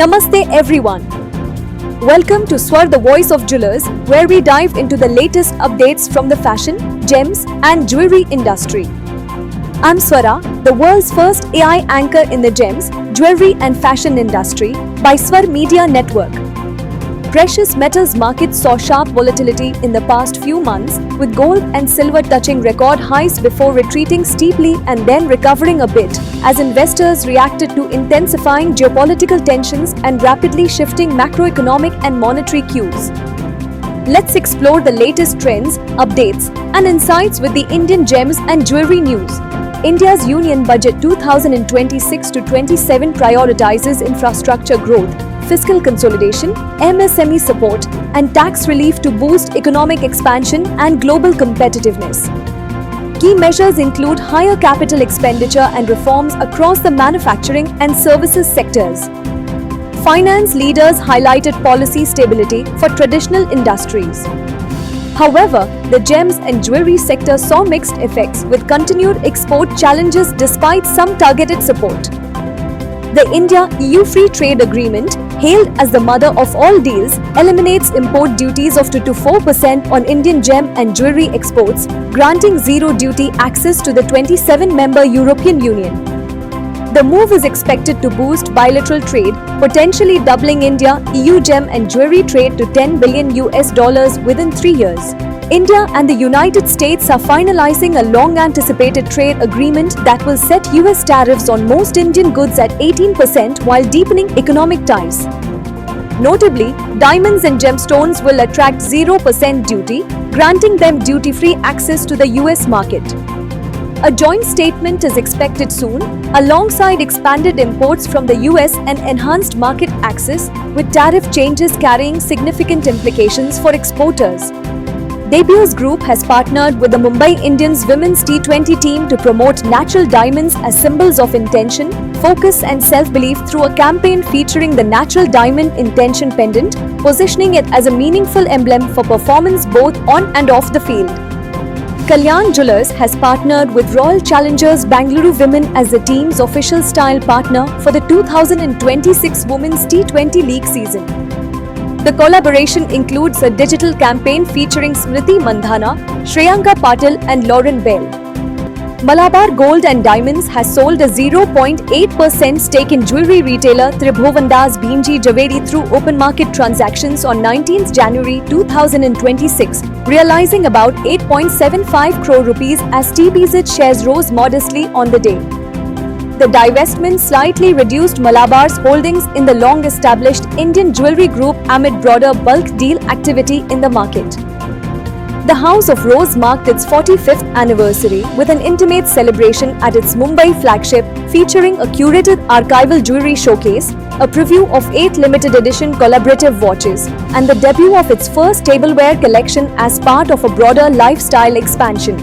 Namaste everyone. Welcome to Swar the Voice of Jewelers, where we dive into the latest updates from the fashion, gems and jewelry industry. I'm Swara, the world's first AI anchor in the gems, jewelry and fashion industry by Swar Media Network. Precious metals markets saw sharp volatility in the past few months, with gold and silver touching record highs before retreating steeply and then recovering a bit as investors reacted to intensifying geopolitical tensions and rapidly shifting macroeconomic and monetary cues. Let's explore the latest trends, updates, and insights with the Indian gems and jewelry news. India's Union Budget 2026-27 prioritizes infrastructure growth, fiscal consolidation, MSME support, and tax relief to boost economic expansion and global competitiveness. Key measures include higher capital expenditure and reforms across the manufacturing and services sectors. Finance leaders highlighted policy stability for traditional industries. However, the gems and jewelry sector saw mixed effects with continued export challenges despite some targeted support. The India-EU Free Trade Agreement, hailed as the mother of all deals, eliminates import duties of 2 to 4% on Indian gem and jewelry exports, granting zero duty access to the 27-member European Union. The move is expected to boost bilateral trade, potentially doubling India-EU gem and jewelry trade to $10 billion within 3 years. India and the United States are finalizing a long-anticipated trade agreement that will set US tariffs on most Indian goods at 18% while deepening economic ties. Notably, diamonds and gemstones will attract 0% duty, granting them duty-free access to the US market. A joint statement is expected soon, alongside expanded imports from the US and enhanced market access, with tariff changes carrying significant implications for exporters. Debios Group has partnered with the Mumbai Indians women's T20 team to promote natural diamonds as symbols of intention, focus and self-belief through a campaign featuring the natural diamond intention pendant, positioning it as a meaningful emblem for performance both on and off the field. Kalyan Jewellers has partnered with Royal Challengers Bengaluru Women as the team's official style partner for the 2026 Women's T20 League season. The collaboration includes a digital campaign featuring Smriti Mandhana, Shreyanka Patil and Lauren Bell. Malabar Gold and Diamonds has sold a 0.8% stake in jewelry retailer Tribhuvandas Bhinji Javedi through open market transactions on 19 January 2026, realizing about 8.75 crore rupees as TBZ shares rose modestly on the day. The divestment slightly reduced Malabar's holdings in the long-established Indian jewelry group amid broader bulk deal activity in the market. The House of Rose marked its 45th anniversary with an intimate celebration at its Mumbai flagship featuring a curated archival jewelry showcase, a preview of 8 limited edition collaborative watches, and the debut of its first tableware collection as part of a broader lifestyle expansion.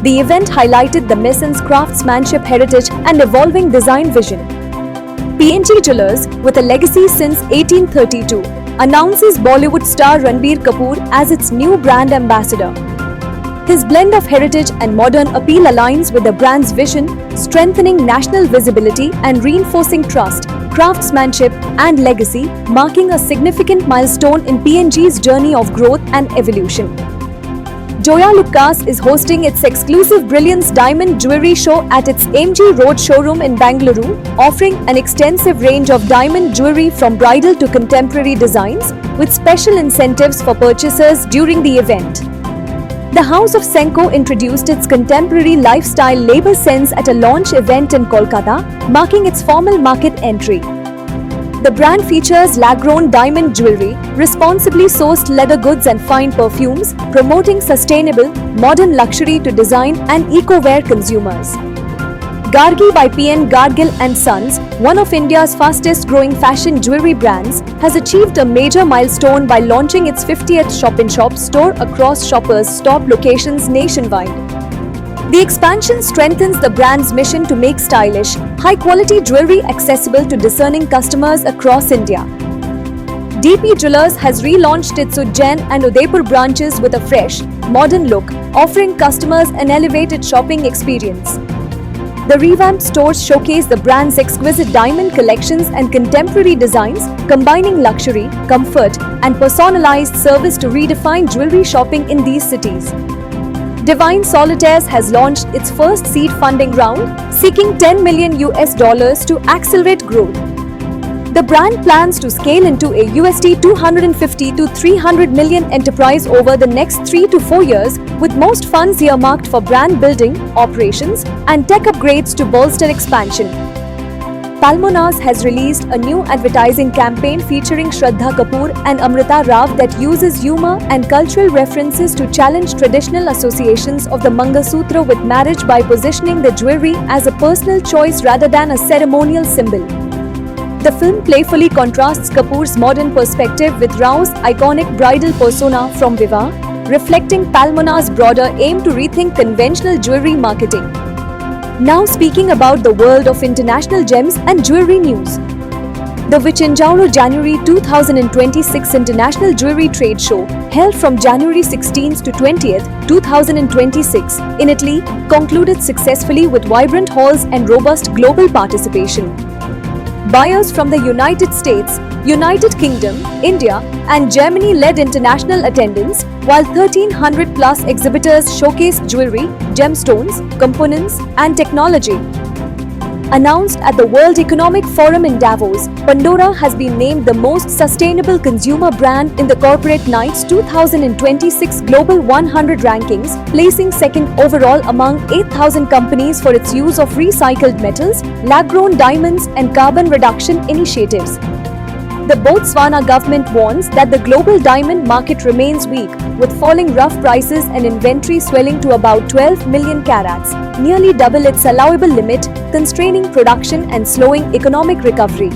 The event highlighted the Mason's craftsmanship heritage and evolving design vision. PNG Jewellers, with a legacy since 1832, announces Bollywood star Ranbir Kapoor as its new brand ambassador. His blend of heritage and modern appeal aligns with the brand's vision, strengthening national visibility and reinforcing trust, craftsmanship, and legacy, marking a significant milestone in PNG's journey of growth and evolution. Joya Lucas is hosting its exclusive Brilliance Diamond Jewelry Show at its MG Road showroom in Bengaluru, offering an extensive range of diamond jewelry from bridal to contemporary designs, with special incentives for purchasers during the event. The House of Senco introduced its contemporary lifestyle label Sense at a launch event in Kolkata, marking its formal market entry. The brand features lab-grown diamond jewelry, responsibly sourced leather goods and fine perfumes, promoting sustainable, modern luxury to design and eco-wear consumers. Gargi by PN Gadgil & Sons, one of India's fastest-growing fashion jewelry brands, has achieved a major milestone by launching its 50th shop-in-shop store across Shoppers Stop locations nationwide. The expansion strengthens the brand's mission to make stylish, high-quality jewelry accessible to discerning customers across India. DP Jewellers has relaunched its Ujjain and Udaipur branches with a fresh, modern look, offering customers an elevated shopping experience. The revamped stores showcase the brand's exquisite diamond collections and contemporary designs, combining luxury, comfort, and personalized service to redefine jewelry shopping in these cities. Divine Solitaires has launched its first seed funding round, seeking $10 million to accelerate growth. The brand plans to scale into a $250 to 300 million enterprise over the next 3 to 4 years, with most funds earmarked for brand building, operations, and tech upgrades to bolster expansion. Palmonas has released a new advertising campaign featuring Shraddha Kapoor and Amrita Rao that uses humor and cultural references to challenge traditional associations of the Mangalsutra with marriage by positioning the jewelry as a personal choice rather than a ceremonial symbol. The film playfully contrasts Kapoor's modern perspective with Rao's iconic bridal persona from Viva, reflecting Palmona's broader aim to rethink conventional jewelry marketing. Now speaking about the world of international gems and jewelry news. The Vicinjauro January 2026 International Jewelry Trade Show, held from January 16th to 20th, 2026, in Italy, concluded successfully with vibrant halls and robust global participation. Buyers from the United States, United Kingdom, India, and Germany led international attendance, while 1,300 plus exhibitors showcased jewelry, gemstones, components, and technology. Announced at the World Economic Forum in Davos, Pandora has been named the most sustainable consumer brand in the Corporate Knights 2026 Global 100 rankings, placing second overall among 8,000 companies for its use of recycled metals, lab-grown diamonds, and carbon reduction initiatives. The Botswana government warns that the global diamond market remains weak, with falling rough prices and inventory swelling to about 12 million carats, nearly double its allowable limit, constraining production and slowing economic recovery.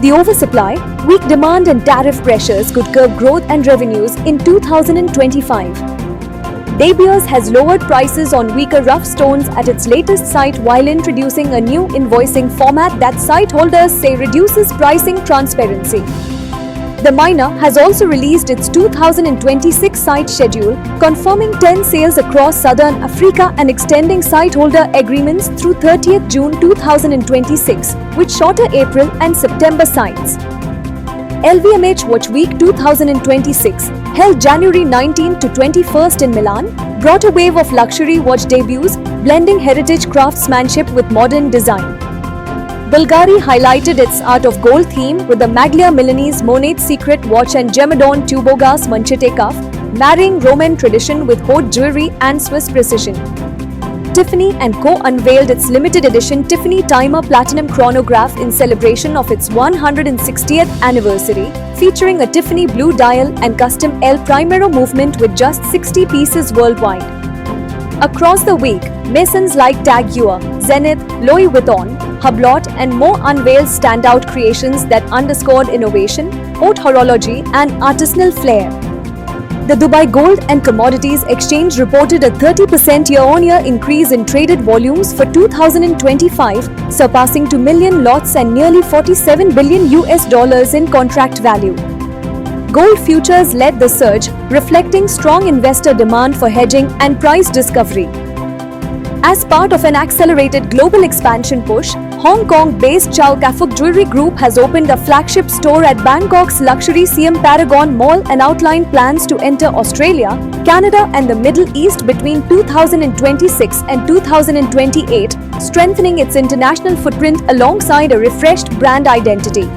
The oversupply, weak demand and tariff pressures could curb growth and revenues in 2025. De Beers has lowered prices on weaker rough stones at its latest site while introducing a new invoicing format that site holders say reduces pricing transparency. The Miner has also released its 2026 site schedule, confirming 10 sales across Southern Africa and extending site holder agreements through 30th June 2026, with shorter April and September sites. LVMH Watch Week 2026, held January 19 to 21st in Milan, brought a wave of luxury watch debuts, blending heritage craftsmanship with modern design. Bulgari highlighted its Art of Gold theme with the Maglia Milanese Monet Secret watch and Gemadon Tubogas Manchete cuff, marrying Roman tradition with haute jewelry and Swiss precision. Tiffany & Co. unveiled its limited edition Tiffany Timer Platinum Chronograph in celebration of its 160th anniversary, featuring a Tiffany blue dial and custom El Primero movement with just 60 pieces worldwide. Across the week, Masons like TAG Heuer, Zenith, Louis Vuitton, Hublot and more unveiled standout creations that underscored innovation, haute horology and artisanal flair. The Dubai Gold and Commodities Exchange reported a 30% year-on-year increase in traded volumes for 2025, surpassing 2 million lots and nearly $47 billion in contract value. Gold futures led the surge, reflecting strong investor demand for hedging and price discovery. As part of an accelerated global expansion push, Hong Kong-based Chow Tai Fook Jewelry Group has opened a flagship store at Bangkok's luxury Siam Paragon Mall and outlined plans to enter Australia, Canada and the Middle East between 2026 and 2028, strengthening its international footprint alongside a refreshed brand identity.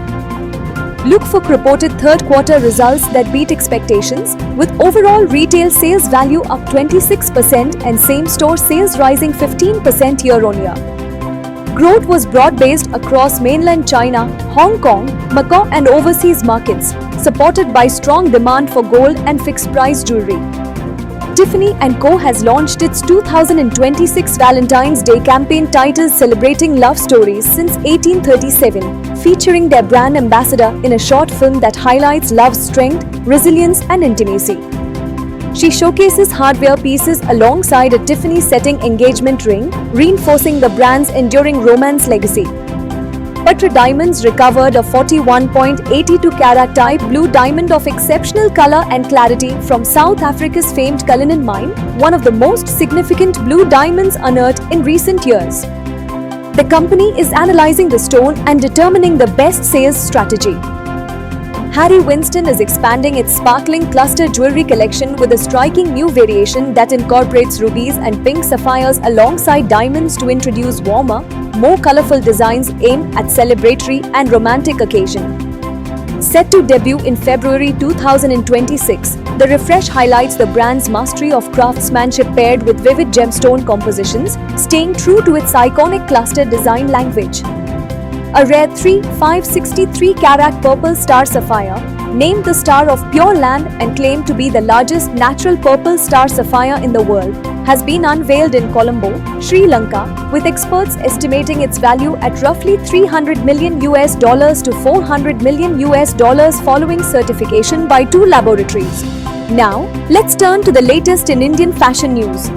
Luk Fook reported third-quarter results that beat expectations, with overall retail sales value up 26% and same-store sales rising 15% year-on-year. Growth was broad-based across mainland China, Hong Kong, Macau and overseas markets, supported by strong demand for gold and fixed-price jewelry. Tiffany & Co. has launched its 2026 Valentine's Day campaign titled Celebrating Love Stories since 1837, featuring their brand ambassador in a short film that highlights love's strength, resilience and intimacy. She showcases hardware pieces alongside a Tiffany setting engagement ring, reinforcing the brand's enduring romance legacy. Patra Diamonds recovered a 41.82 carat type blue diamond of exceptional color and clarity from South Africa's famed Cullinan mine, one of the most significant blue diamonds unearthed in recent years. The company is analyzing the stone and determining the best sales strategy. Harry Winston is expanding its sparkling cluster jewelry collection with a striking new variation that incorporates rubies and pink sapphires alongside diamonds to introduce warmer, more colorful designs aimed at celebratory and romantic occasion. Set to debut in February 2026, the refresh highlights the brand's mastery of craftsmanship paired with vivid gemstone compositions, staying true to its iconic cluster design language. A rare 3/563-carat purple star sapphire, named the Star of Pure Land and claimed to be the largest natural purple star sapphire in the world, has been unveiled in Colombo, Sri Lanka, with experts estimating its value at roughly $300 million to $400 million following certification by 2 laboratories. Now, let's turn to the latest in Indian fashion news.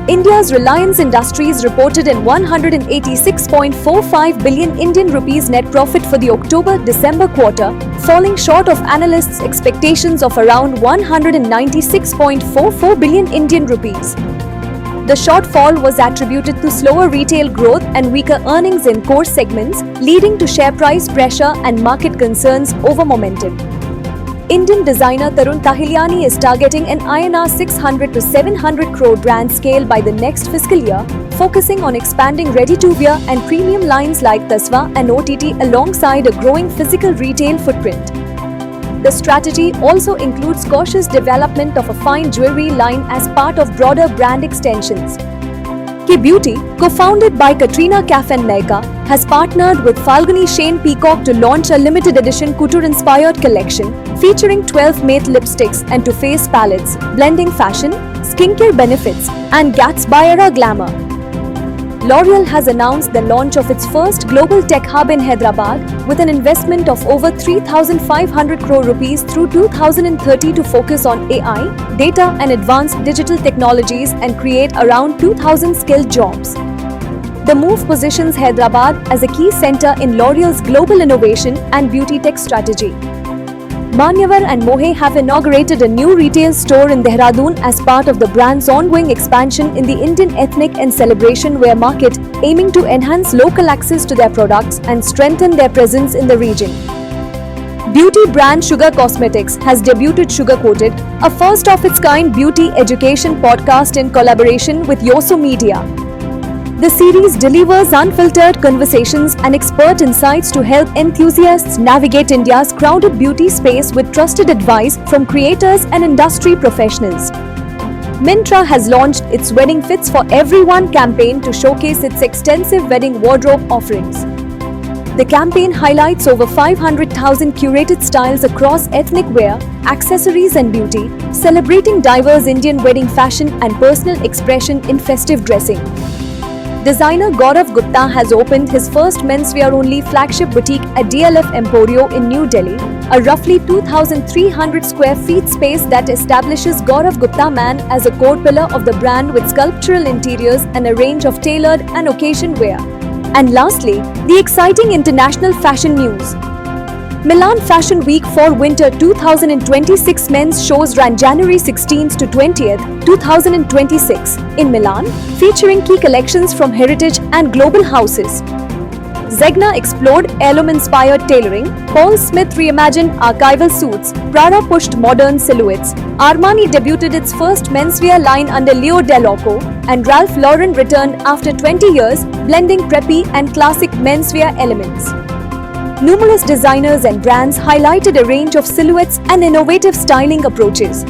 India's Reliance Industries reported an 186.45 billion Indian rupees net profit for the October-December quarter, falling short of analysts' expectations of around 196.44 billion Indian rupees. The shortfall was attributed to slower retail growth and weaker earnings in core segments, leading to share price pressure and market concerns over momentum. Indian designer Tarun Tahiliani is targeting an INR 600 to 700 crore brand scale by the next fiscal year, focusing on expanding ready-to-wear and premium lines like Tasva and OTT alongside a growing physical retail footprint. The strategy also includes cautious development of a fine jewelry line as part of broader brand extensions. Key Beauty, co-founded by Katrina Kaif and Nykaa, has partnered with Falguni Shane Peacock to launch a limited edition couture-inspired collection featuring 12 matte lipsticks and Too Faced palettes, blending fashion, skincare benefits, and Gatsbyera glamour. L'Oreal has announced the launch of its first global tech hub in Hyderabad with an investment of over 3,500 crore rupees through 2030 to focus on AI, data and advanced digital technologies and create around 2,000 skilled jobs. The move positions Hyderabad as a key center in L'Oreal's global innovation and beauty tech strategy. Manyavar and Mohe have inaugurated a new retail store in Dehradun as part of the brand's ongoing expansion in the Indian ethnic and celebration wear market, aiming to enhance local access to their products and strengthen their presence in the region. Beauty brand Sugar Cosmetics has debuted Sugar Coated, a first-of-its-kind beauty education podcast in collaboration with Yoso Media. The series delivers unfiltered conversations and expert insights to help enthusiasts navigate India's crowded beauty space with trusted advice from creators and industry professionals. Myntra has launched its Wedding Fits for Everyone campaign to showcase its extensive wedding wardrobe offerings. The campaign highlights over 500,000 curated styles across ethnic wear, accessories and beauty, celebrating diverse Indian wedding fashion and personal expression in festive dressing. Designer Gaurav Gupta has opened his first menswear-only flagship boutique at DLF Emporio in New Delhi, a roughly 2,300 square feet space that establishes Gaurav Gupta Man as a core pillar of the brand with sculptural interiors and a range of tailored and occasion wear. And lastly, the exciting international fashion news. Milan Fashion Week for Winter 2026 men's shows ran January 16th to 20th, 2026 in Milan, featuring key collections from heritage and global houses. Zegna explored heirloom-inspired tailoring, Paul Smith reimagined archival suits, Prada pushed modern silhouettes, Armani debuted its first menswear line under Leo Dell'Oco, and Ralph Lauren returned after 20 years, blending preppy and classic menswear elements. Numerous designers and brands highlighted a range of silhouettes and innovative styling approaches.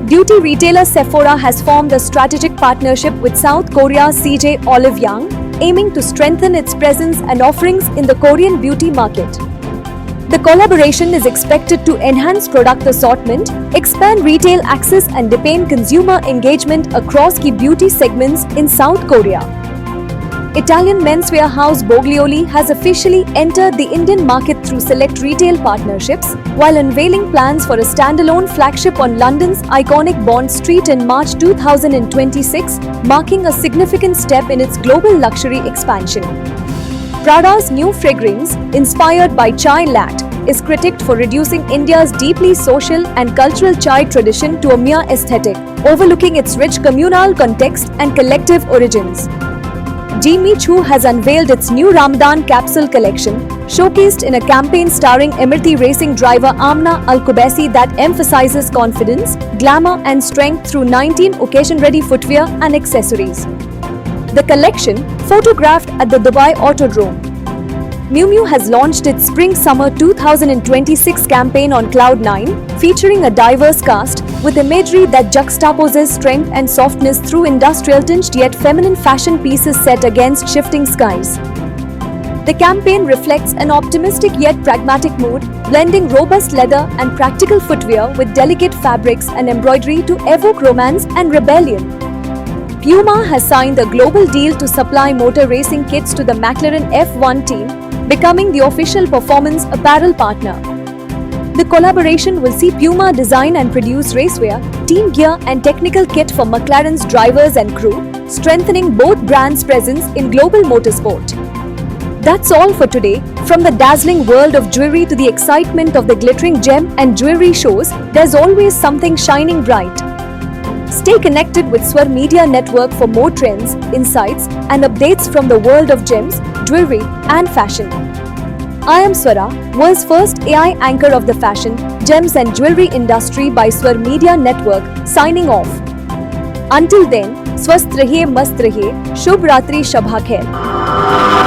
Beauty retailer Sephora has formed a strategic partnership with South Korea's CJ Olive Young, aiming to strengthen its presence and offerings in the Korean beauty market. The collaboration is expected to enhance product assortment, expand retail access and deepen consumer engagement across key beauty segments in South Korea. Italian menswear house Boglioli has officially entered the Indian market through select retail partnerships, while unveiling plans for a standalone flagship on London's iconic Bond Street in March 2026, marking a significant step in its global luxury expansion. Prada's new fragrance, inspired by chai latte, is critiqued for reducing India's deeply social and cultural chai tradition to a mere aesthetic, overlooking its rich communal context and collective origins. Jimmy Choo has unveiled its new Ramadan capsule collection, showcased in a campaign starring Emirati racing driver Amna Al Kubaisi that emphasizes confidence, glamour and strength through 19 occasion-ready footwear and accessories. The collection, photographed at the Dubai Autodrome. Miu Miu has launched its Spring-Summer 2026 campaign on Cloud9, featuring a diverse cast with imagery that juxtaposes strength and softness through industrial-tinged yet feminine fashion pieces set against shifting skies. The campaign reflects an optimistic yet pragmatic mood, blending robust leather and practical footwear with delicate fabrics and embroidery to evoke romance and rebellion. Puma has signed a global deal to supply motor racing kits to the McLaren F1 team, becoming the official performance apparel partner. The collaboration will see Puma design and produce racewear, team gear and technical kit for McLaren's drivers and crew, strengthening both brands' presence in global motorsport. That's all for today. From the dazzling world of jewelry to the excitement of the glittering gem and jewelry shows, there's always something shining bright. Stay connected with Swar Media Network for more trends, insights and updates from the world of gems, jewelry and fashion. I am Swara, world's first AI anchor of the fashion, gems and jewelry industry by Swar Media Network, signing off. Until then, स्वस्थ रहिए, मस्त रहिए, शुभ रात्रि, शब कौर।